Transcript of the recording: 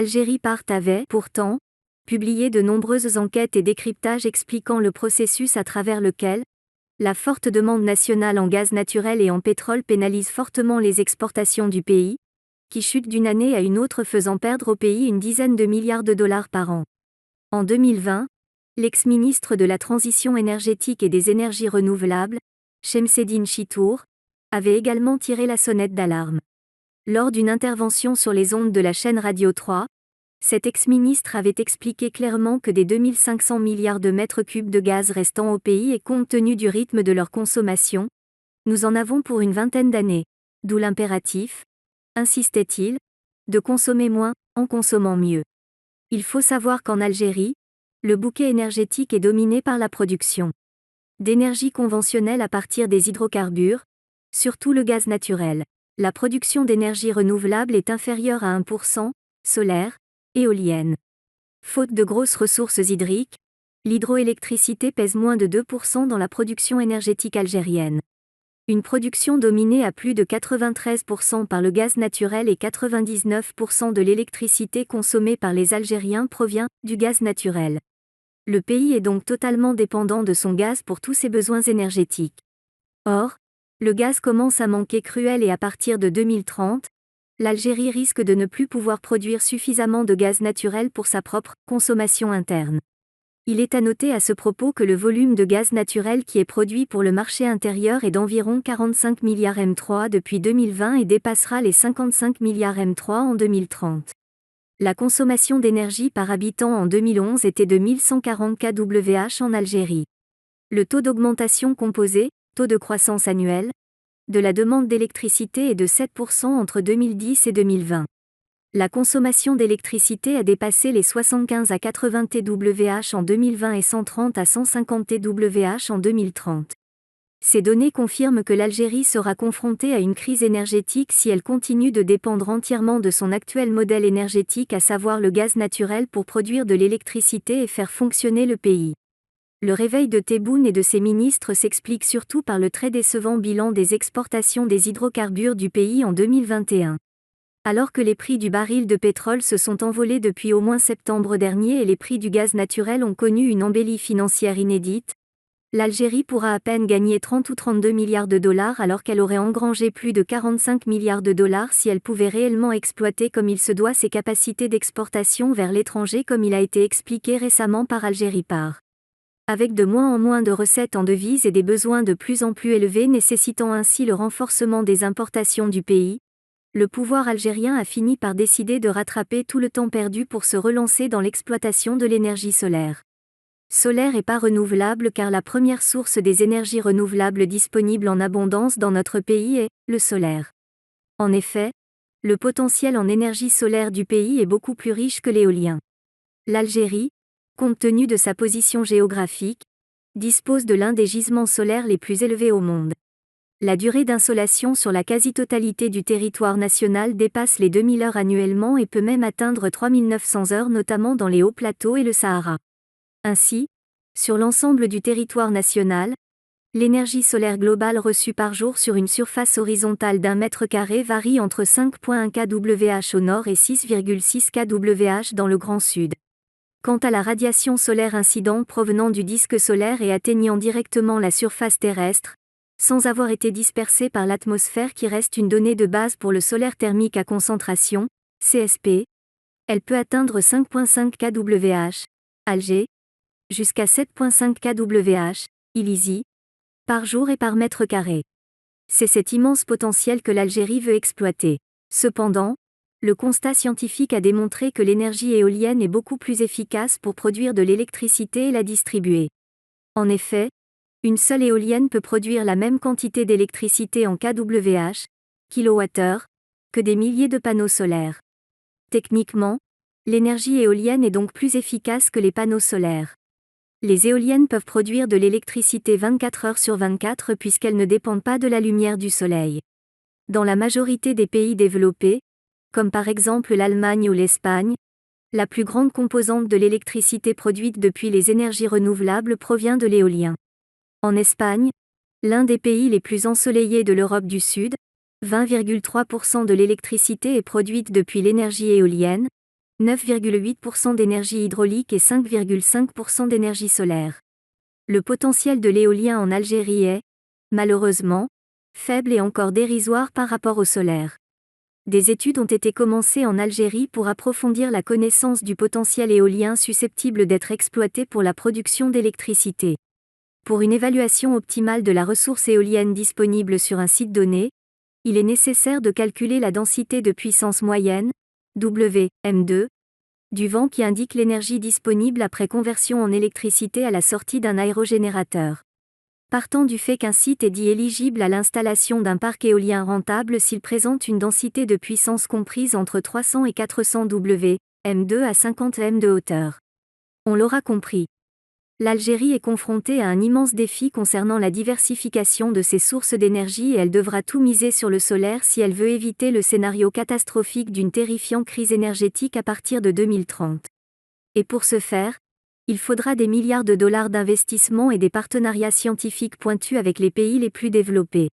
Algérie-Part avait, pourtant, publié de nombreuses enquêtes et décryptages expliquant le processus à travers lequel la forte demande nationale en gaz naturel et en pétrole pénalise fortement les exportations du pays, qui chutent d'une année à une autre faisant perdre au pays une dizaine de milliards de dollars par an. En 2020, l'ex-ministre de la Transition énergétique et des énergies renouvelables, Chemseddine Chittour, avait également tiré la sonnette d'alarme. Lors d'une intervention sur les ondes de la chaîne Radio 3, cet ex-ministre avait expliqué clairement que des 2500 milliards de mètres cubes de gaz restants au pays et compte tenu du rythme de leur consommation, nous en avons pour une vingtaine d'années. D'où l'impératif, insistait-il, de consommer moins, en consommant mieux. Il faut savoir qu'en Algérie, le bouquet énergétique est dominé par la production d'énergie conventionnelle à partir des hydrocarbures, surtout le gaz naturel. La production d'énergie renouvelable est inférieure à 1%, solaire, éolienne. Faute de grosses ressources hydriques, l'hydroélectricité pèse moins de 2% dans la production énergétique algérienne. Une production dominée à plus de 93% par le gaz naturel et 99% de l'électricité consommée par les Algériens provient du gaz naturel. Le pays est donc totalement dépendant de son gaz pour tous ses besoins énergétiques. Or, le gaz commence à manquer cruel et à partir de 2030, l'Algérie risque de ne plus pouvoir produire suffisamment de gaz naturel pour sa propre consommation interne. Il est à noter à ce propos que le volume de gaz naturel qui est produit pour le marché intérieur est d'environ 45 milliards M3 depuis 2020 et dépassera les 55 milliards M3 en 2030. La consommation d'énergie par habitant en 2011 était de 1140 kWh en Algérie. Le taux d'augmentation composé, taux de croissance annuel, de la demande d'électricité est de 7% entre 2010 et 2020. La consommation d'électricité a dépassé les 75 à 80 TWh en 2020 et 130 à 150 TWh en 2030. Ces données confirment que l'Algérie sera confrontée à une crise énergétique si elle continue de dépendre entièrement de son actuel modèle énergétique, à savoir le gaz naturel pour produire de l'électricité et faire fonctionner le pays. Le réveil de Tebboune et de ses ministres s'explique surtout par le très décevant bilan des exportations des hydrocarbures du pays en 2021. Alors que les prix du baril de pétrole se sont envolés depuis au moins septembre dernier et les prix du gaz naturel ont connu une embellie financière inédite, l'Algérie pourra à peine gagner 30 ou 32 milliards de dollars alors qu'elle aurait engrangé plus de 45 milliards de dollars si elle pouvait réellement exploiter comme il se doit ses capacités d'exportation vers l'étranger, comme il a été expliqué récemment par Algérie-Part. Avec de moins en moins de recettes en devises et des besoins de plus en plus élevés nécessitant ainsi le renforcement des importations du pays, le pouvoir algérien a fini par décider de rattraper tout le temps perdu pour se relancer dans l'exploitation de l'énergie solaire. Solaire et pas renouvelable, car la première source des énergies renouvelables disponibles en abondance dans notre pays est le solaire. En effet, le potentiel en énergie solaire du pays est beaucoup plus riche que l'éolien. L'Algérie, compte tenu de sa position géographique, dispose de l'un des gisements solaires les plus élevés au monde. La durée d'insolation sur la quasi-totalité du territoire national dépasse les 2000 heures annuellement et peut même atteindre 3900 heures, notamment dans les hauts plateaux et le Sahara. Ainsi, sur l'ensemble du territoire national, l'énergie solaire globale reçue par jour sur une surface horizontale d'1 mètre carré varie entre 5,1 kWh au nord et 6,6 kWh dans le Grand Sud. Quant à la radiation solaire incidente provenant du disque solaire et atteignant directement la surface terrestre, sans avoir été dispersée par l'atmosphère qui reste une donnée de base pour le solaire thermique à concentration, CSP, elle peut atteindre 5,5 kWh, Alger, jusqu'à 7,5 kWh, Illizi, par jour et par mètre carré. C'est cet immense potentiel que l'Algérie veut exploiter. Cependant, le constat scientifique a démontré que l'énergie éolienne est beaucoup plus efficace pour produire de l'électricité et la distribuer. En effet, une seule éolienne peut produire la même quantité d'électricité en kWh, kWh, que des milliers de panneaux solaires. Techniquement, l'énergie éolienne est donc plus efficace que les panneaux solaires. Les éoliennes peuvent produire de l'électricité 24 heures sur 24 puisqu'elles ne dépendent pas de la lumière du soleil. Dans la majorité des pays développés, comme par exemple l'Allemagne ou l'Espagne, la plus grande composante de l'électricité produite depuis les énergies renouvelables provient de l'éolien. En Espagne, l'un des pays les plus ensoleillés de l'Europe du Sud, 20,3% de l'électricité est produite depuis l'énergie éolienne, 9,8% d'énergie hydraulique et 5,5% d'énergie solaire. Le potentiel de l'éolien en Algérie est, malheureusement, faible et encore dérisoire par rapport au solaire. Des études ont été commencées en Algérie pour approfondir la connaissance du potentiel éolien susceptible d'être exploité pour la production d'électricité. Pour une évaluation optimale de la ressource éolienne disponible sur un site donné, il est nécessaire de calculer la densité de puissance moyenne, WM2, du vent qui indique l'énergie disponible après conversion en électricité à la sortie d'un aérogénérateur. Partant du fait qu'un site est dit éligible à l'installation d'un parc éolien rentable s'il présente une densité de puissance comprise entre 300 et 400 WM2 à 50 m de hauteur. On l'aura compris. L'Algérie est confrontée à un immense défi concernant la diversification de ses sources d'énergie et elle devra tout miser sur le solaire si elle veut éviter le scénario catastrophique d'une terrifiante crise énergétique à partir de 2030. Et pour ce faire, il faudra des milliards de dollars d'investissement et des partenariats scientifiques pointus avec les pays les plus développés.